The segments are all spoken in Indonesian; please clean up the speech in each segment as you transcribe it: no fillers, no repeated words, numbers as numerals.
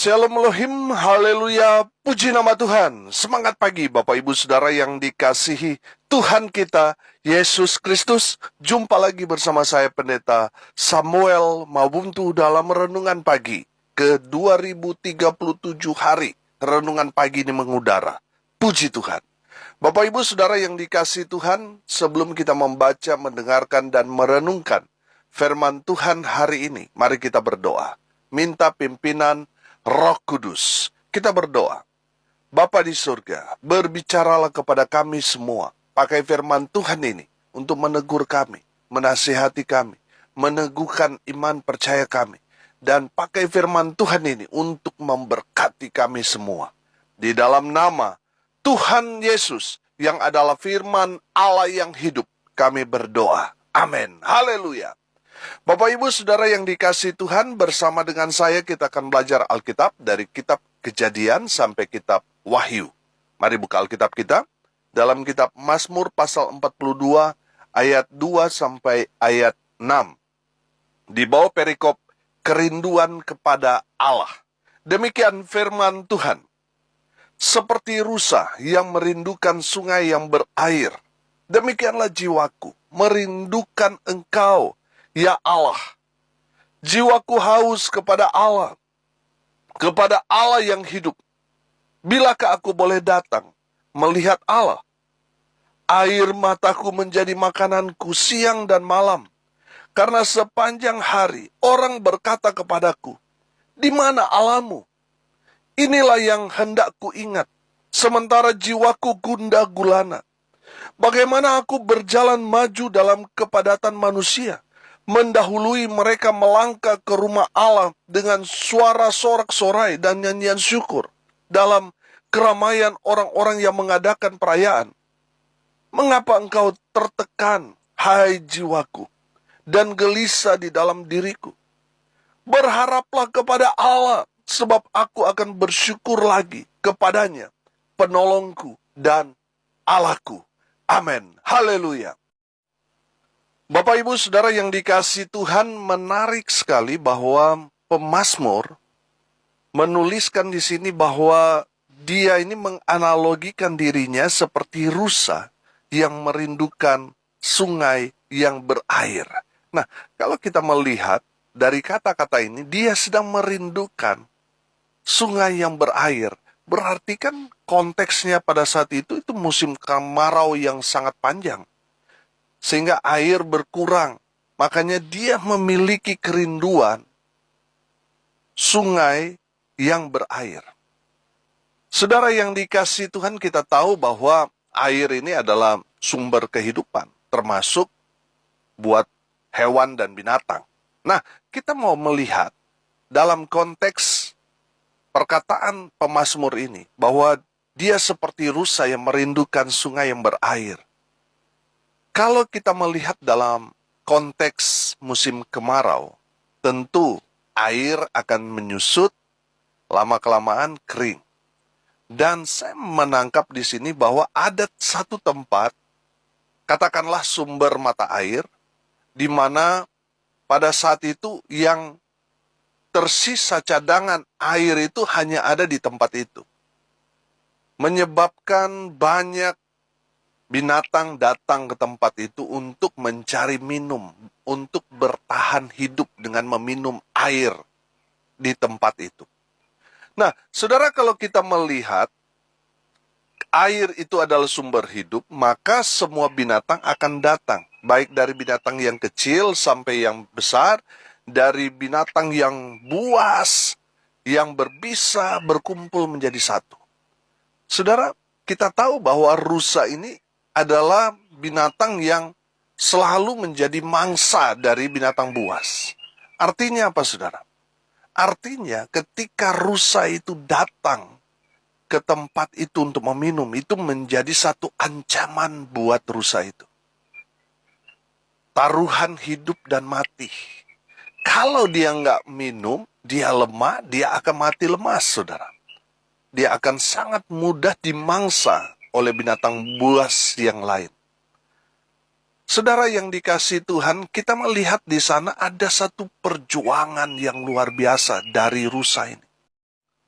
Shalom Elohim, haleluya, puji nama Tuhan. Semangat pagi Bapak Ibu Saudara yang dikasihi Tuhan kita, Yesus Kristus. Jumpa lagi bersama saya Pendeta Samuel Mabuntu dalam Renungan Pagi ke 2037 hari. Renungan pagi ini mengudara. Puji Tuhan. Bapak Ibu Saudara yang dikasihi Tuhan, sebelum kita membaca, mendengarkan, dan merenungkan firman Tuhan hari ini, mari kita berdoa. Minta pimpinan Roh Kudus. Kita berdoa. Bapa di surga, berbicaralah kepada kami semua. Pakai firman Tuhan ini untuk menegur kami, menasihati kami, meneguhkan iman percaya kami. Dan pakai firman Tuhan ini untuk memberkati kami semua. Di dalam nama Tuhan Yesus yang adalah firman Allah yang hidup, kami berdoa. Amin. Haleluya. Bapak Ibu Saudara yang dikasihi Tuhan, bersama dengan saya kita akan belajar Alkitab dari kitab Kejadian sampai kitab Wahyu. Mari buka Alkitab kita dalam kitab Mazmur pasal 42 ayat 2 sampai ayat 6. Di bawah perikop kerinduan kepada Allah. Demikian firman Tuhan. Seperti rusa yang merindukan sungai yang berair, demikianlah jiwaku merindukan Engkau, ya Allah. Jiwaku haus kepada Allah yang hidup. Bilakah aku boleh datang melihat Allah? Air mataku menjadi makananku siang dan malam. Karena sepanjang hari orang berkata kepadaku, di mana Allahmu? Inilah yang hendak ku ingat, sementara jiwaku gundah gulana. Bagaimana aku berjalan maju dalam kepadatan manusia, mendahului mereka melangkah ke rumah Allah dengan suara sorak-sorai dan nyanyian syukur dalam keramaian orang-orang yang mengadakan perayaan. Mengapa engkau tertekan, hai jiwaku, dan gelisah di dalam diriku? Berharaplah kepada Allah, sebab aku akan bersyukur lagi kepadanya, penolongku dan Allahku. Amin. Haleluya. Bapak Ibu Saudara yang dikasihi Tuhan, menarik sekali bahwa pemazmur menuliskan di sini bahwa dia ini menganalogikan dirinya seperti rusa yang merindukan sungai yang berair. Nah, kalau kita melihat dari kata-kata ini, dia sedang merindukan sungai yang berair. Berarti kan konteksnya pada saat itu musim kemarau yang sangat panjang. Sehingga air berkurang. Makanya dia memiliki kerinduan sungai yang berair. Saudara yang dikasihi Tuhan, kita tahu bahwa air ini adalah sumber kehidupan, termasuk buat hewan dan binatang. Nah, kita mau melihat dalam konteks perkataan pemazmur ini, bahwa dia seperti rusa yang merindukan sungai yang berair. Kalau kita melihat dalam konteks musim kemarau, tentu air akan menyusut, lama-kelamaan kering. Dan saya menangkap di sini bahwa ada satu tempat, katakanlah sumber mata air, di mana pada saat itu yang tersisa cadangan air itu hanya ada di tempat itu. Menyebabkan banyak binatang datang ke tempat itu untuk mencari minum, untuk bertahan hidup dengan meminum air di tempat itu. Nah, saudara, kalau kita melihat air itu adalah sumber hidup, maka semua binatang akan datang. Baik dari binatang yang kecil sampai yang besar, dari binatang yang buas, yang berbisa, berkumpul menjadi satu. Saudara, kita tahu bahwa rusa ini adalah binatang yang selalu menjadi mangsa dari binatang buas. Artinya apa, saudara? Artinya ketika rusa itu datang ke tempat itu untuk meminum, itu menjadi satu ancaman buat rusa itu. Taruhan hidup dan mati. Kalau dia nggak minum, dia lemah, dia akan mati lemas, saudara. Dia akan sangat mudah dimangsa oleh binatang buas yang lain. Saudara yang dikasihi Tuhan, kita melihat di sana ada satu perjuangan yang luar biasa dari rusa ini.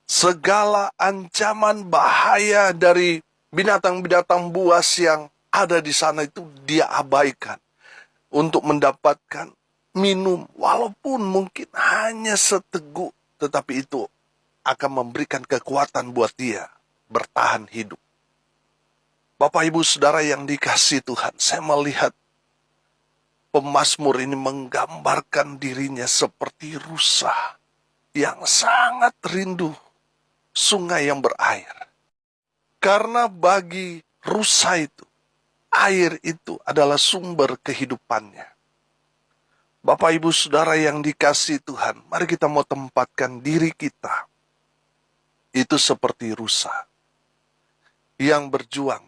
segala ancaman bahaya dari binatang-binatang buas yang ada di sana itu dia abaikan untuk mendapatkan minum, walaupun mungkin hanya seteguk, tetapi itu akan memberikan kekuatan buat dia bertahan hidup. Bapak Ibu Saudara yang dikasihi Tuhan, saya melihat pemazmur ini menggambarkan dirinya seperti rusa yang sangat rindu sungai yang berair. Karena bagi rusa itu, air itu adalah sumber kehidupannya. Bapak Ibu Saudara yang dikasihi Tuhan, mari kita mau tempatkan diri kita itu seperti rusa yang berjuang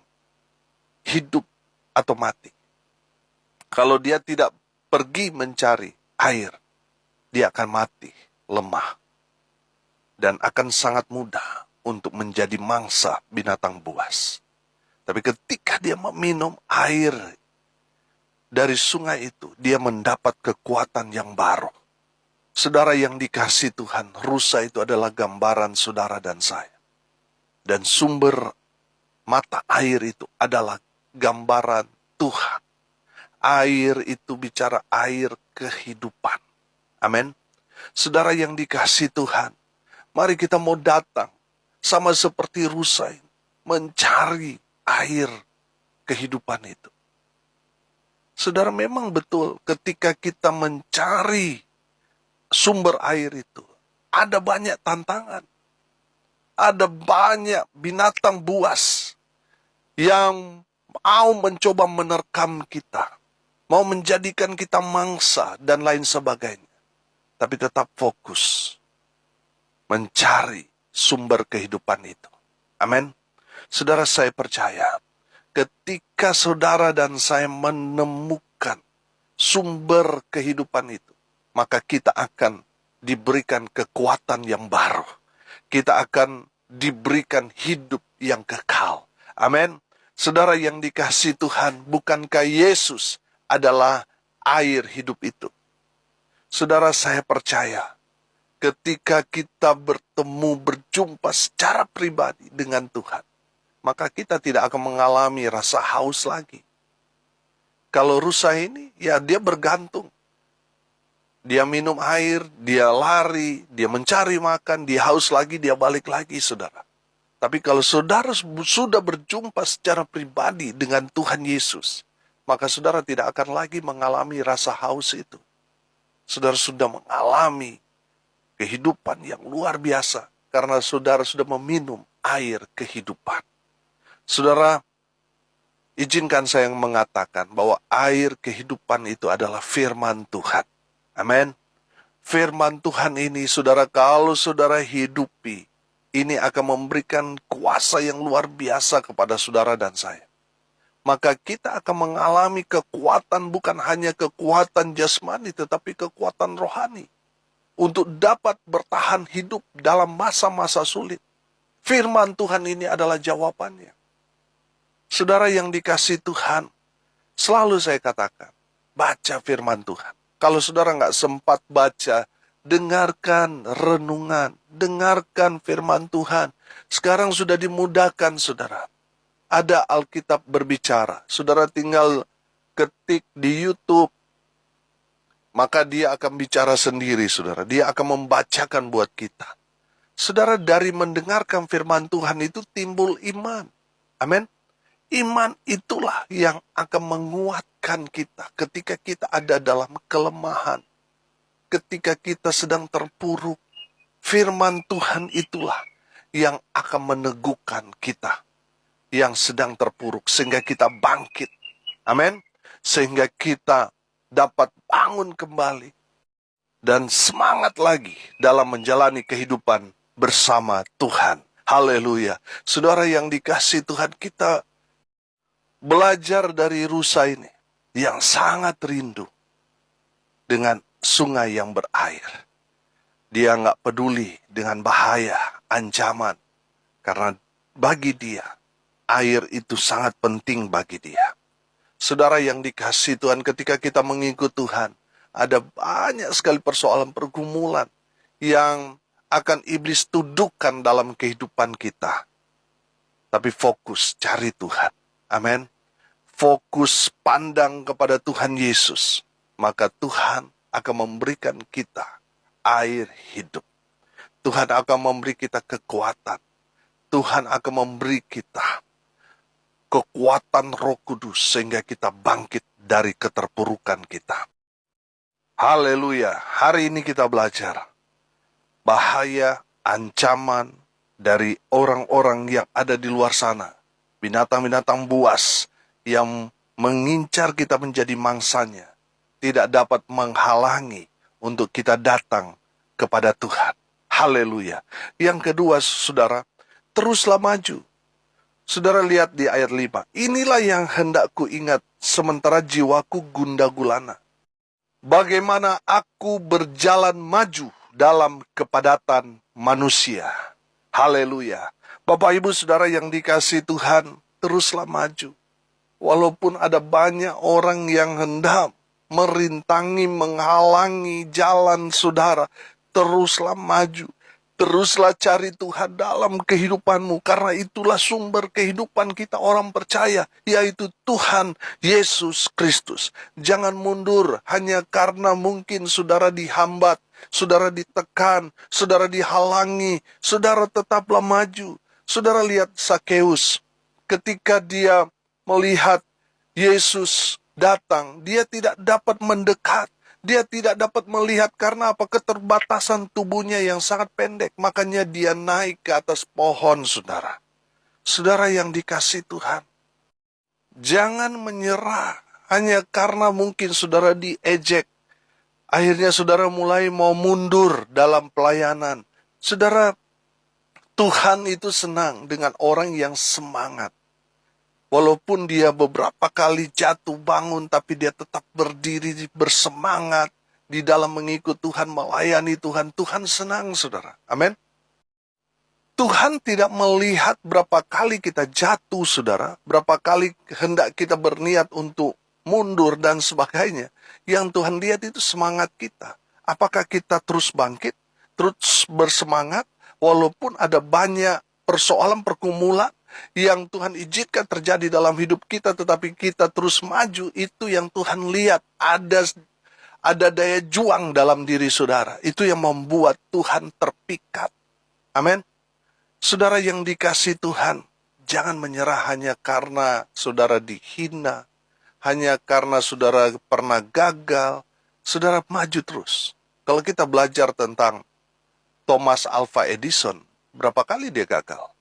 hidup atau mati. Kalau dia tidak pergi mencari air, dia akan mati, lemah, dan akan sangat mudah untuk menjadi mangsa binatang buas. Tapi ketika dia meminum air dari sungai itu, dia mendapat kekuatan yang baru. Saudara yang dikasihi Tuhan, rusa itu adalah gambaran saudara dan saya. Dan sumber mata air itu adalah gambaran Tuhan. Air itu bicara air kehidupan. Amin. Saudara yang dikasihi Tuhan, mari kita mau datang sama seperti rusa ini, mencari air kehidupan itu. Saudara, memang betul ketika kita mencari sumber air itu, ada banyak tantangan. Ada banyak binatang buas yang mau mencoba menerkam kita, mau menjadikan kita mangsa dan lain sebagainya. Tapi tetap fokus mencari sumber kehidupan itu. Amin. Saudara, saya percaya ketika saudara dan saya menemukan sumber kehidupan itu, maka kita akan diberikan kekuatan yang baru. Kita akan diberikan hidup yang kekal. Amin. Saudara yang dikasihi Tuhan, bukankah Yesus adalah air hidup itu? Saudara, saya percaya ketika kita berjumpa secara pribadi dengan Tuhan, maka kita tidak akan mengalami rasa haus lagi. Kalau rusa ini, ya dia bergantung. Dia minum air, dia lari, dia mencari makan, dia haus lagi, dia balik lagi, saudara. Tapi kalau saudara sudah berjumpa secara pribadi dengan Tuhan Yesus, maka saudara tidak akan lagi mengalami rasa haus itu. Saudara sudah mengalami kehidupan yang luar biasa, karena saudara sudah meminum air kehidupan. Saudara, izinkan saya mengatakan bahwa air kehidupan itu adalah firman Tuhan. Amin. Firman Tuhan ini, saudara, kalau saudara hidupi, ini akan memberikan kuasa yang luar biasa kepada saudara dan saya. Maka kita akan mengalami kekuatan, bukan hanya kekuatan jasmani, tetapi kekuatan rohani. Untuk dapat bertahan hidup dalam masa-masa sulit. Firman Tuhan ini adalah jawabannya. Saudara yang dikasihi Tuhan, selalu saya katakan, baca firman Tuhan. Kalau saudara nggak sempat baca, dengarkan renungan, dengarkan firman Tuhan. Sekarang sudah dimudahkan, saudara. Ada Alkitab berbicara. Saudara tinggal ketik di YouTube, maka dia akan bicara sendiri, saudara. Dia akan membacakan buat kita. Saudara, dari mendengarkan firman Tuhan itu timbul iman. Amin. Iman itulah yang akan menguatkan kita ketika kita ada dalam kelemahan. Ketika kita sedang terpuruk, firman Tuhan itulah yang akan meneguhkan kita yang sedang terpuruk, sehingga kita bangkit. Amin. Sehingga kita dapat bangun kembali dan semangat lagi dalam menjalani kehidupan bersama Tuhan. Haleluya. Saudara yang dikasihi Tuhan, kita belajar dari rusa ini yang sangat rindu dengan sungai yang berair. Dia nggak peduli dengan bahaya, ancaman, karena bagi dia, air itu sangat penting bagi dia. Saudara yang dikasihi Tuhan, ketika kita mengikut Tuhan, ada banyak sekali persoalan pergumulan yang akan iblis tuduhkan dalam kehidupan kita. Tapi fokus cari Tuhan. Amin. Fokus pandang kepada Tuhan Yesus. Maka Tuhan akan memberikan kita air hidup. Tuhan akan memberi kita kekuatan. Tuhan akan memberi kita kekuatan Roh Kudus sehingga kita bangkit dari keterpurukan kita. Haleluya. Hari ini kita belajar bahaya, ancaman dari orang-orang yang ada di luar sana. Binatang-binatang buas yang mengincar kita menjadi mangsanya. Tidak dapat menghalangi untuk kita datang kepada Tuhan. Haleluya. Yang kedua, saudara, teruslah maju. Saudara lihat di ayat 5. Inilah yang hendak ku ingat sementara jiwaku gundah gulana. Bagaimana aku berjalan maju dalam kepadatan manusia. Haleluya. Bapak Ibu Saudara yang dikasihi Tuhan, teruslah maju. Walaupun ada banyak orang yang hendak merintangi, menghalangi jalan saudara, teruslah maju. Teruslah cari Tuhan dalam kehidupanmu, karena itulah sumber kehidupan kita orang percaya, yaitu Tuhan Yesus Kristus. Jangan mundur hanya karena mungkin saudara dihambat, saudara ditekan, saudara dihalangi, saudara tetaplah maju. Saudara lihat Sakeus, ketika dia melihat Yesus datang, dia tidak dapat mendekat. Dia tidak dapat melihat karena apa? Keterbatasan tubuhnya yang sangat pendek. Makanya dia naik ke atas pohon, saudara. Saudara yang dikasihi Tuhan, jangan menyerah hanya karena mungkin saudara diejek. Akhirnya saudara mulai mau mundur dalam pelayanan. Saudara, Tuhan itu senang dengan orang yang semangat. Walaupun dia beberapa kali jatuh bangun, tapi dia tetap berdiri bersemangat di dalam mengikut Tuhan, melayani Tuhan. Tuhan senang, saudara. Amin. Tuhan tidak melihat berapa kali kita jatuh, saudara. Berapa kali hendak kita berniat untuk mundur dan sebagainya. Yang Tuhan lihat itu semangat kita. Apakah kita terus bangkit, terus bersemangat, walaupun ada banyak persoalan pergumulan yang Tuhan izinkan terjadi dalam hidup kita, tetapi kita terus maju. Itu yang Tuhan lihat. Ada daya juang dalam diri saudara. Itu yang membuat Tuhan terpikat. Amin. Saudara yang dikasihi Tuhan, jangan menyerah hanya karena saudara dihina, hanya karena saudara pernah gagal. Saudara maju terus. Kalau kita belajar tentang Thomas Alva Edison, berapa kali dia gagal?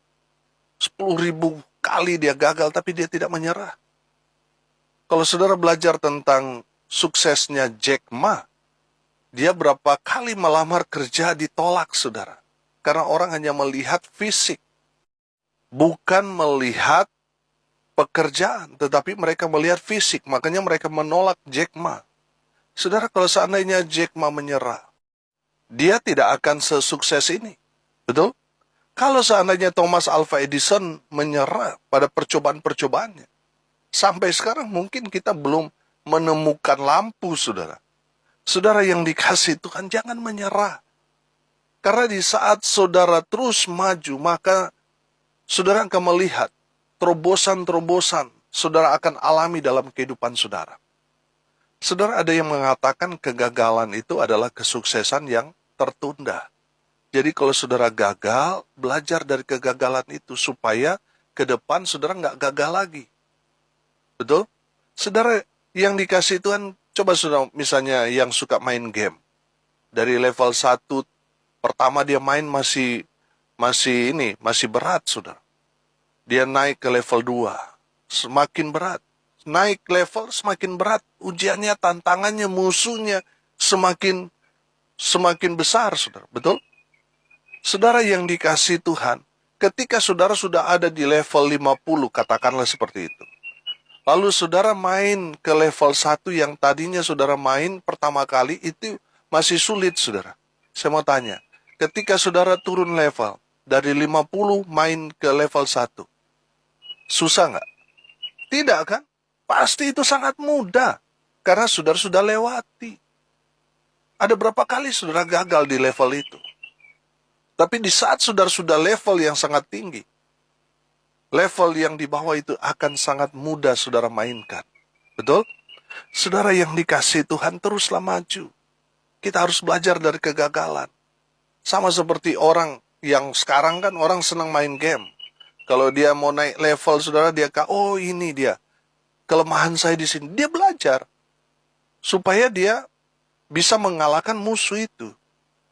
10.000 kali dia gagal, tapi dia tidak menyerah. Kalau saudara belajar tentang suksesnya Jack Ma, dia berapa kali melamar kerja ditolak, saudara. Karena orang hanya melihat fisik, bukan melihat pekerjaan, tetapi mereka melihat fisik. Makanya mereka menolak Jack Ma. Saudara, kalau seandainya Jack Ma menyerah, dia tidak akan sesukses ini. Betul? Kalau seandainya Thomas Alva Edison menyerah pada percobaan-percobaannya, sampai sekarang mungkin kita belum menemukan lampu, saudara. Saudara yang dikasihi Tuhan, jangan menyerah. Karena di saat saudara terus maju, maka saudara akan melihat terobosan-terobosan saudara akan alami dalam kehidupan saudara. Saudara, ada yang mengatakan kegagalan itu adalah kesuksesan yang tertunda. Jadi kalau saudara gagal, belajar dari kegagalan itu supaya ke depan saudara nggak gagal lagi. Betul? Saudara yang dikasih Tuhan, coba saudara misalnya yang suka main game. Dari level 1, pertama dia main masih berat, saudara. Dia naik ke level 2, semakin berat. Naik level semakin berat. Ujiannya, tantangannya, musuhnya semakin besar, saudara. Betul? Saudara yang dikasihi Tuhan, ketika saudara sudah ada di level 50, katakanlah seperti itu. Lalu saudara main ke level 1 yang tadinya saudara main pertama kali, itu masih sulit, saudara. Saya mau tanya, ketika saudara turun level, dari 50 main ke level 1, susah nggak? Tidak kan? Pasti itu sangat mudah, karena saudara sudah lewati. Ada berapa kali saudara gagal di level itu? Tapi di saat saudara sudah level yang sangat tinggi, level yang di bawah itu akan sangat mudah saudara mainkan. Betul? Saudara yang dikasihi Tuhan, teruslah maju. Kita harus belajar dari kegagalan. Sama seperti orang yang sekarang kan orang senang main game. Kalau dia mau naik level, saudara, oh ini dia. Kelemahan saya di sini. Dia belajar. Supaya dia bisa mengalahkan musuh itu.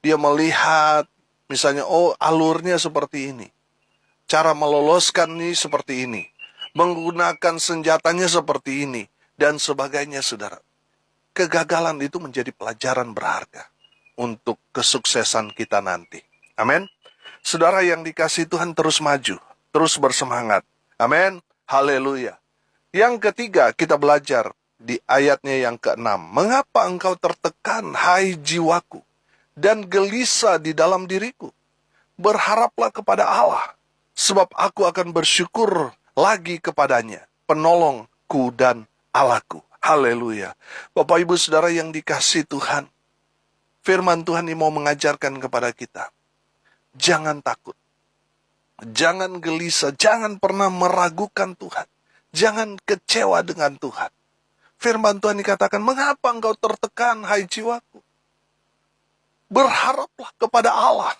Dia melihat, misalnya, oh alurnya seperti ini. Cara meloloskan ini seperti ini. Menggunakan senjatanya seperti ini. Dan sebagainya, saudara. Kegagalan itu menjadi pelajaran berharga untuk kesuksesan kita nanti. Amin. Saudara yang dikasihi Tuhan, terus maju, terus bersemangat. Amin. Haleluya. Yang ketiga, kita belajar di ayatnya yang ke-6. Mengapa engkau tertekan, hai jiwaku, dan gelisah di dalam diriku? Berharaplah kepada Allah, sebab aku akan bersyukur lagi kepadanya, penolongku dan Allahku. Haleluya. Bapak Ibu Saudara yang dikasihi Tuhan, firman Tuhan ini mau mengajarkan kepada kita. Jangan takut. Jangan gelisah. Jangan pernah meragukan Tuhan. Jangan kecewa dengan Tuhan. Firman Tuhan dikatakan, mengapa engkau tertekan, hai jiwaku? Berharaplah kepada Allah.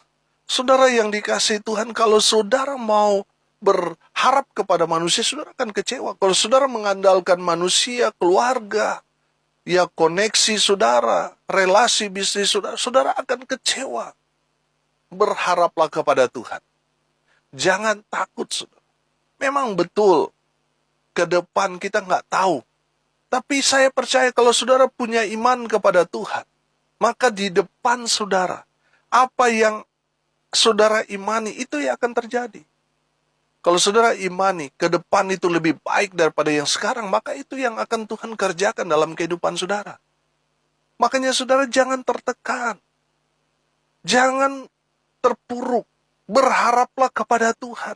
Saudara yang dikasihi Tuhan, kalau saudara mau berharap kepada manusia, saudara akan kecewa. Kalau saudara mengandalkan manusia, keluarga, ya koneksi saudara, relasi bisnis saudara, saudara akan kecewa. Berharaplah kepada Tuhan. Jangan takut, saudara. Memang betul, ke depan kita nggak tahu. Tapi saya percaya kalau saudara punya iman kepada Tuhan, maka di depan saudara, apa yang saudara imani itu yang akan terjadi. Kalau saudara imani ke depan itu lebih baik daripada yang sekarang, maka itu yang akan Tuhan kerjakan dalam kehidupan saudara. Makanya saudara jangan tertekan. Jangan terpuruk. Berharaplah kepada Tuhan.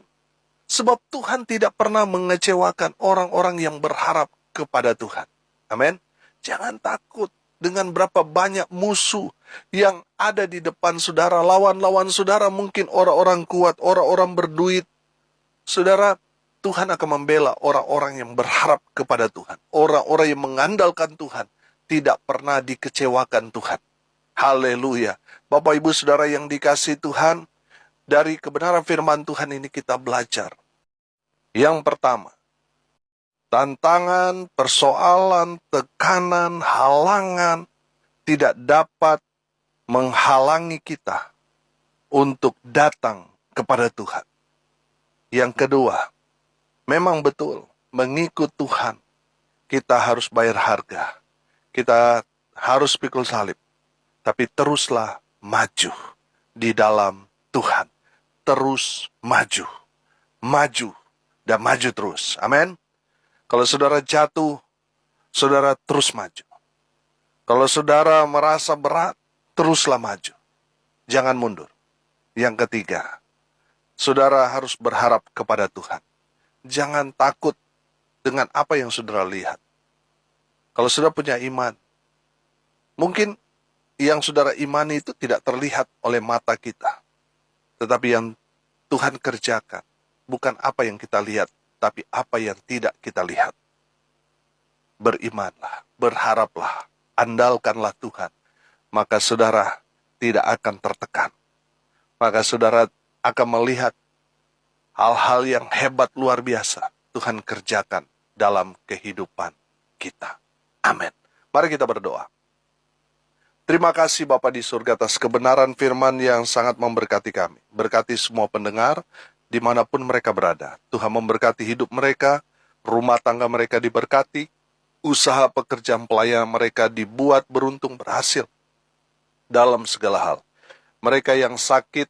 Sebab Tuhan tidak pernah mengecewakan orang-orang yang berharap kepada Tuhan. Amin. Jangan takut dengan berapa banyak musuh yang ada di depan saudara. Lawan-lawan saudara mungkin orang-orang kuat, orang-orang berduit. Saudara, Tuhan akan membela orang-orang yang berharap kepada Tuhan. Orang-orang yang mengandalkan Tuhan tidak pernah dikecewakan Tuhan. Haleluya. Bapak Ibu Saudara yang dikasihi Tuhan, dari kebenaran firman Tuhan ini kita belajar. Yang pertama, tantangan, persoalan, tekanan, halangan tidak dapat menghalangi kita untuk datang kepada Tuhan. Yang kedua, memang betul, mengikut Tuhan, kita harus bayar harga. Kita harus pikul salib. Tapi teruslah maju di dalam Tuhan. Terus maju. Maju dan maju terus. Amin. Kalau saudara jatuh, saudara terus maju. Kalau saudara merasa berat, teruslah maju. Jangan mundur. Yang ketiga, saudara harus berharap kepada Tuhan. Jangan takut dengan apa yang saudara lihat. Kalau saudara punya iman, mungkin yang saudara imani itu tidak terlihat oleh mata kita. Tetapi yang Tuhan kerjakan, bukan apa yang kita lihat, tapi apa yang tidak kita lihat. Berimanlah, berharaplah, andalkanlah Tuhan. Maka saudara tidak akan tertekan. Maka saudara akan melihat hal-hal yang hebat luar biasa Tuhan kerjakan dalam kehidupan kita. Amin. Mari kita berdoa. Terima kasih Bapa di surga atas kebenaran firman yang sangat memberkati kami. Berkati semua pendengar dimanapun mereka berada. Tuhan memberkati hidup mereka, rumah tangga mereka diberkati, usaha pekerjaan pelayanan mereka dibuat beruntung berhasil dalam segala hal. Mereka yang sakit,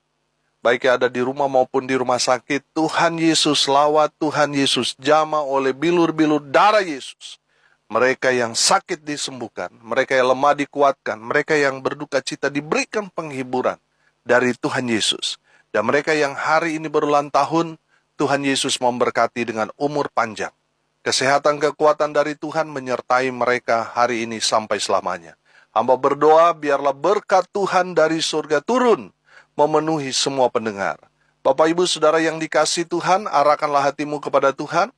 baik yang ada di rumah maupun di rumah sakit, Tuhan Yesus lawat, Tuhan Yesus jamah oleh bilur-bilur darah Yesus. Mereka yang sakit disembuhkan, mereka yang lemah dikuatkan, mereka yang berduka cita diberikan penghiburan dari Tuhan Yesus. Dan mereka yang hari ini berulang tahun, Tuhan Yesus memberkati dengan umur panjang. Kesehatan kekuatan dari Tuhan menyertai mereka hari ini sampai selamanya. Hamba berdoa biarlah berkat Tuhan dari surga turun memenuhi semua pendengar. Bapak Ibu Saudara yang dikasihi Tuhan, arahkanlah hatimu kepada Tuhan,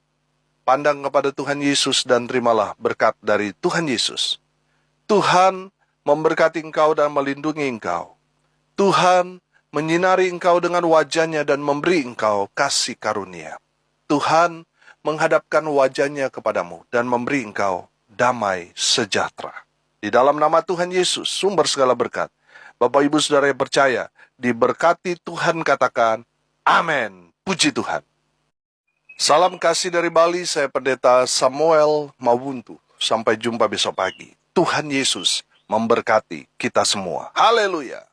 pandang kepada Tuhan Yesus dan terimalah berkat dari Tuhan Yesus. Tuhan memberkati engkau dan melindungi engkau. Tuhan menyinari engkau dengan wajah-Nya dan memberi engkau kasih karunia. Tuhan menghadapkan wajah-Nya kepadamu dan memberi engkau damai sejahtera. Di dalam nama Tuhan Yesus, sumber segala berkat, Bapak Ibu Saudara yang percaya, diberkati Tuhan, katakan, amin. Puji Tuhan. Salam kasih dari Bali, saya Pendeta Samuel Mawuntu. Sampai jumpa besok pagi. Tuhan Yesus memberkati kita semua. Haleluya.